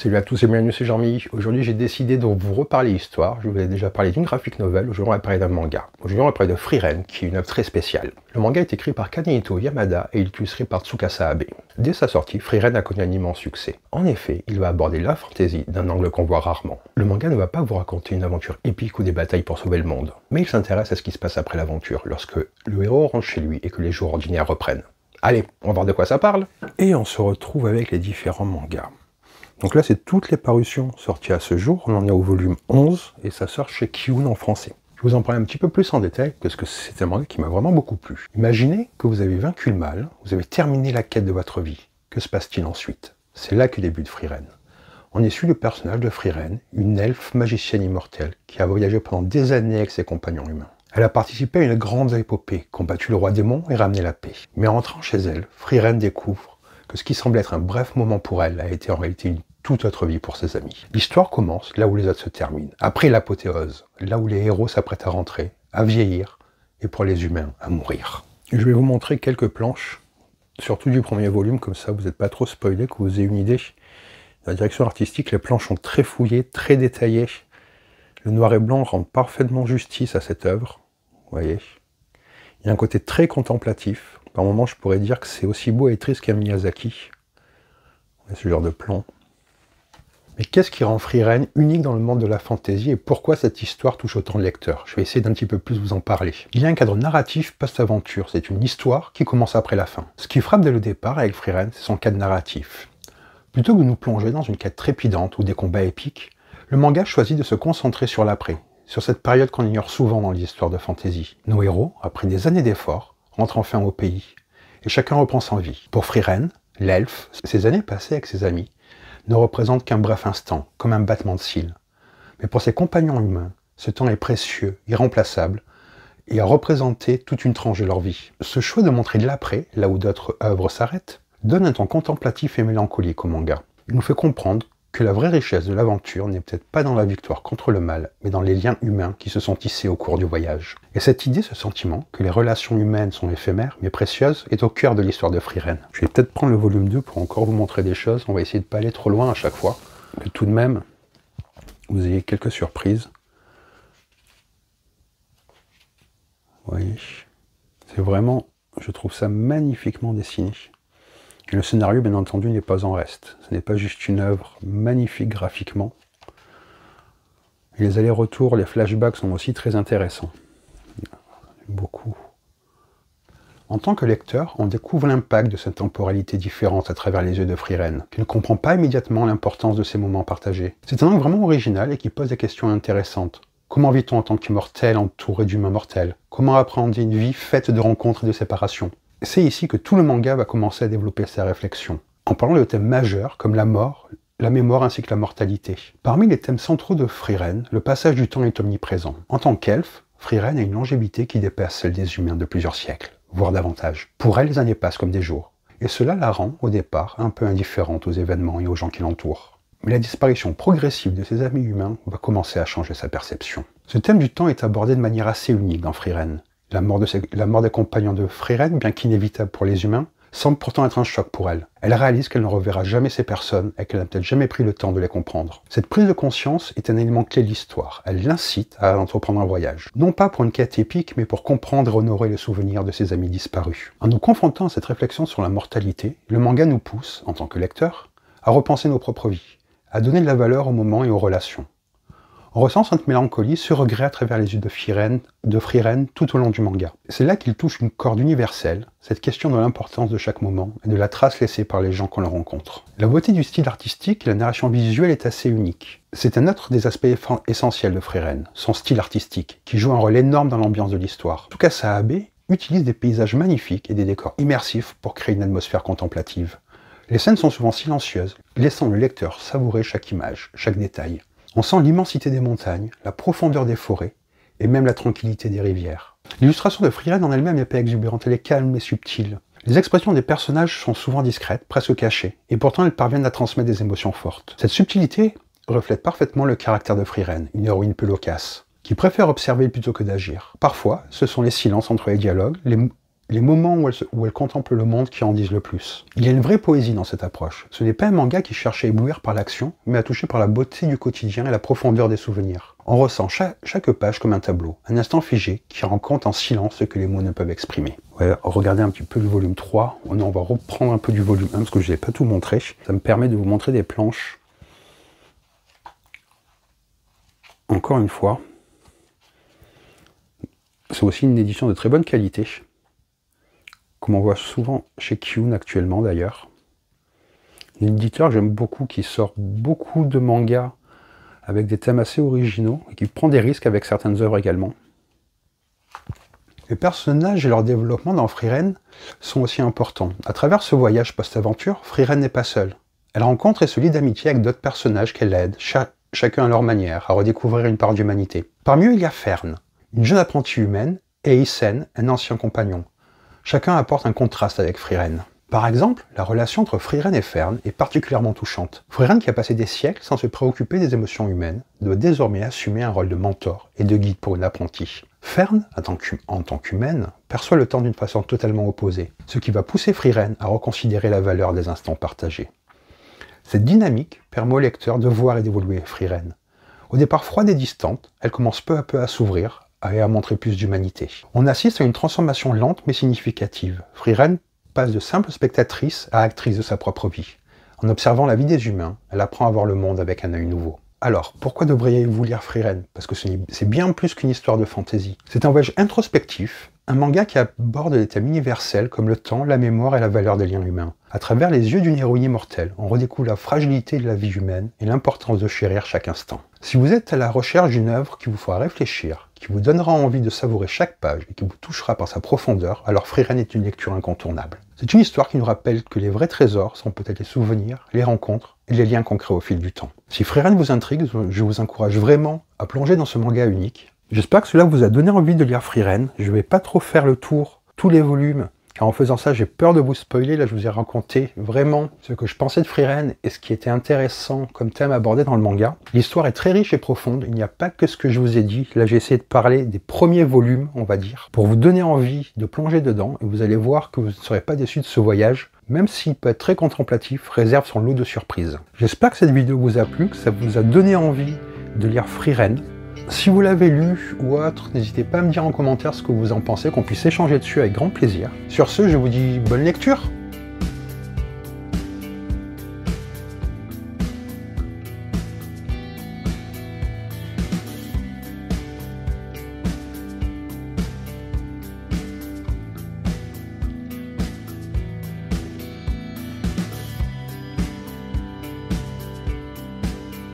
Salut à tous et bienvenue, c'est Jean-Mi. Aujourd'hui, j'ai décidé de vous reparler histoire. Je vous ai déjà parlé d'une graphic novel, aujourd'hui on va parler d'un manga. Aujourd'hui on va parler de Frieren, qui est une œuvre très spéciale. Le manga est écrit par Kanehito Yamada et illustré par Tsukasa Abe. Dès sa sortie, Frieren a connu un immense succès. En effet, il va aborder la fantasy d'un angle qu'on voit rarement. Le manga ne va pas vous raconter une aventure épique ou des batailles pour sauver le monde, mais il s'intéresse à ce qui se passe après l'aventure, lorsque le héros rentre chez lui et que les jours ordinaires reprennent. Allez, on va voir de quoi ça parle. Et on se retrouve avec les différents mangas. Donc là, c'est toutes les parutions sorties à ce jour. On en est au volume 11 et ça sort chez Kiun en français. Je vous en parle un petit peu plus en détail parce que c'est un manga qui m'a vraiment beaucoup plu. Imaginez que vous avez vaincu le mal, vous avez terminé la quête de votre vie. Que se passe-t-il ensuite? C'est là que débute Frieren. On y suit le personnage de Frieren, une elfe magicienne immortelle qui a voyagé pendant des années avec ses compagnons humains. Elle a participé à une grande épopée, combattu le roi démon et ramené la paix. Mais en rentrant chez elle, Frieren découvre que ce qui semblait être un bref moment pour elle a été en réalité une toute autre vie pour ses amis. L'histoire commence là où les autres se terminent, après l'apothéose, là où les héros s'apprêtent à rentrer, à vieillir, et pour les humains, à mourir. Je vais vous montrer quelques planches, surtout du premier volume, comme ça vous n'êtes pas trop spoilé, que vous ayez une idée. La direction artistique, les planches sont très fouillées, très détaillées. Le noir et blanc rend parfaitement justice à cette œuvre, vous voyez. Il y a un côté très contemplatif. Par moments, je pourrais dire que c'est aussi beau et triste qu'un Miyazaki. Ce genre de plan. Mais qu'est-ce qui rend Frieren unique dans le monde de la fantasy et pourquoi cette histoire touche autant de lecteurs? Je vais essayer d'un petit peu plus vous en parler. Il y a un cadre narratif post-aventure, c'est une histoire qui commence après la fin. Ce qui frappe dès le départ avec Frieren, c'est son cadre narratif. Plutôt que de nous plonger dans une quête trépidante ou des combats épiques, le manga choisit de se concentrer sur l'après, sur cette période qu'on ignore souvent dans les histoires de fantasy. Nos héros, après des années d'efforts, rentrent enfin au pays, et chacun reprend sa vie. Pour Frieren, l'elfe, ces années passées avec ses amis, ne représente qu'un bref instant, comme un battement de cils. Mais pour ses compagnons humains, ce temps est précieux, irremplaçable, et a représenté toute une tranche de leur vie. Ce choix de montrer de l'après, là où d'autres œuvres s'arrêtent, donne un ton contemplatif et mélancolique au manga. Il nous fait comprendre que la vraie richesse de l'aventure n'est peut-être pas dans la victoire contre le mal, mais dans les liens humains qui se sont tissés au cours du voyage. Et cette idée, ce sentiment, que les relations humaines sont éphémères, mais précieuses, est au cœur de l'histoire de Frieren. Je vais peut-être prendre le volume 2 pour encore vous montrer des choses, on va essayer de ne pas aller trop loin à chaque fois, que tout de même, vous ayez quelques surprises. Vous voyez, c'est vraiment, je trouve ça magnifiquement dessiné. Et le scénario, bien entendu, n'est pas en reste. Ce n'est pas juste une œuvre magnifique graphiquement. Et les allers-retours, les flashbacks sont aussi très intéressants. Beaucoup. En tant que lecteur, on découvre l'impact de cette temporalité différente à travers les yeux de Frieren, qui ne comprend pas immédiatement l'importance de ces moments partagés. C'est un angle vraiment original et qui pose des questions intéressantes. Comment vit-on en tant qu'immortel entouré d'humains mortels? Comment appréhender une vie faite de rencontres et de séparations? C'est ici que tout le manga va commencer à développer ses réflexions, en parlant de thèmes majeurs comme la mort, la mémoire ainsi que la mortalité. Parmi les thèmes centraux de Frieren, le passage du temps est omniprésent. En tant qu'elfe, Frieren a une longévité qui dépasse celle des humains de plusieurs siècles, voire davantage. Pour elle, les années passent comme des jours, et cela la rend, au départ, un peu indifférente aux événements et aux gens qui l'entourent. Mais la disparition progressive de ses amis humains va commencer à changer sa perception. Ce thème du temps est abordé de manière assez unique dans Frieren. La mort des compagnons de Frieren, bien qu'inévitable pour les humains, semble pourtant être un choc pour elle. Elle réalise qu'elle ne reverra jamais ces personnes et qu'elle n'a peut-être jamais pris le temps de les comprendre. Cette prise de conscience est un élément clé de l'histoire. Elle l'incite à entreprendre un voyage. Non pas pour une quête épique, mais pour comprendre et honorer le souvenir de ses amis disparus. En nous confrontant à cette réflexion sur la mortalité, le manga nous pousse, en tant que lecteur, à repenser nos propres vies, à donner de la valeur aux moments et aux relations. On ressent cette mélancolie, ce regret à travers les yeux de Frieren tout au long du manga. C'est là qu'il touche une corde universelle, cette question de l'importance de chaque moment et de la trace laissée par les gens qu'on le rencontre. La beauté du style artistique et la narration visuelle est assez unique. C'est un autre des aspects essentiels de Frieren, son style artistique, qui joue un rôle énorme dans l'ambiance de l'histoire. Tsukasa Abe utilise des paysages magnifiques et des décors immersifs pour créer une atmosphère contemplative. Les scènes sont souvent silencieuses, laissant le lecteur savourer chaque image, chaque détail. On sent l'immensité des montagnes, la profondeur des forêts, et même la tranquillité des rivières. L'illustration de Frieren en elle-même n'est pas exubérante, elle est calme et subtile. Les expressions des personnages sont souvent discrètes, presque cachées, et pourtant elles parviennent à transmettre des émotions fortes. Cette subtilité reflète parfaitement le caractère de Frieren, une héroïne peu loquace, qui préfère observer plutôt que d'agir. Parfois, ce sont les silences entre les dialogues, les moments où elle contemple le monde qui en disent le plus. Il y a une vraie poésie dans cette approche. Ce n'est pas un manga qui cherche à éblouir par l'action, mais à toucher par la beauté du quotidien et la profondeur des souvenirs. On ressent chaque page comme un tableau, un instant figé qui rend compte en silence ce que les mots ne peuvent exprimer. Ouais, regardez un petit peu le volume 3. On va reprendre un peu du volume 1 parce que je ne vous ai pas tout montré. Ça me permet de vous montrer des planches. Encore une fois, c'est aussi une édition de très bonne qualité, comme on voit souvent chez Kyun actuellement d'ailleurs. Un éditeur que j'aime beaucoup, qui sort beaucoup de mangas avec des thèmes assez originaux et qui prend des risques avec certaines œuvres également. Les personnages et leur développement dans Frieren sont aussi importants. À travers ce voyage post-aventure, Frieren n'est pas seule. Elle rencontre et se lie d'amitié avec d'autres personnages qu'elle aide, chacun à leur manière, à redécouvrir une part d'humanité. Parmi eux, il y a Fern, une jeune apprentie humaine, et Isen, un ancien compagnon. Chacun apporte un contraste avec Frieren. Par exemple, la relation entre Frieren et Fern est particulièrement touchante. Frieren, qui a passé des siècles sans se préoccuper des émotions humaines, doit désormais assumer un rôle de mentor et de guide pour une apprentie. Fern, en tant qu'humaine, perçoit le temps d'une façon totalement opposée, ce qui va pousser Frieren à reconsidérer la valeur des instants partagés. Cette dynamique permet au lecteur de voir et d'évoluer Frieren. Au départ froide et distante, elle commence peu à peu à s'ouvrir et à montrer plus d'humanité. On assiste à une transformation lente mais significative. Frieren passe de simple spectatrice à actrice de sa propre vie. En observant la vie des humains, elle apprend à voir le monde avec un œil nouveau. Alors, pourquoi devriez-vous lire Frieren? Parce que c'est bien plus qu'une histoire de fantaisie. C'est un voyage introspectif, un manga qui aborde des thèmes universels comme le temps, la mémoire et la valeur des liens humains. À travers les yeux d'une héroïne immortelle, on redécouvre la fragilité de la vie humaine et l'importance de chérir chaque instant. Si vous êtes à la recherche d'une œuvre qui vous fera réfléchir, qui vous donnera envie de savourer chaque page et qui vous touchera par sa profondeur, alors Frieren est une lecture incontournable. C'est une histoire qui nous rappelle que les vrais trésors sont peut-être les souvenirs, les rencontres et les liens qu'on crée au fil du temps. Si Frieren vous intrigue, je vous encourage vraiment à plonger dans ce manga unique. J'espère que cela vous a donné envie de lire Frieren. Je ne vais pas trop faire le tour, tous les volumes, car en faisant ça, j'ai peur de vous spoiler. Là, je vous ai raconté vraiment ce que je pensais de Frieren et ce qui était intéressant comme thème abordé dans le manga. L'histoire est très riche et profonde. Il n'y a pas que ce que je vous ai dit. Là, j'ai essayé de parler des premiers volumes, on va dire, pour vous donner envie de plonger dedans. Et vous allez voir que vous ne serez pas déçus de ce voyage, même s'il peut être très contemplatif, réserve son lot de surprises. J'espère que cette vidéo vous a plu, que ça vous a donné envie de lire Frieren. Si vous l'avez lu ou autre, n'hésitez pas à me dire en commentaire ce que vous en pensez, qu'on puisse échanger dessus avec grand plaisir. Sur ce, je vous dis bonne lecture!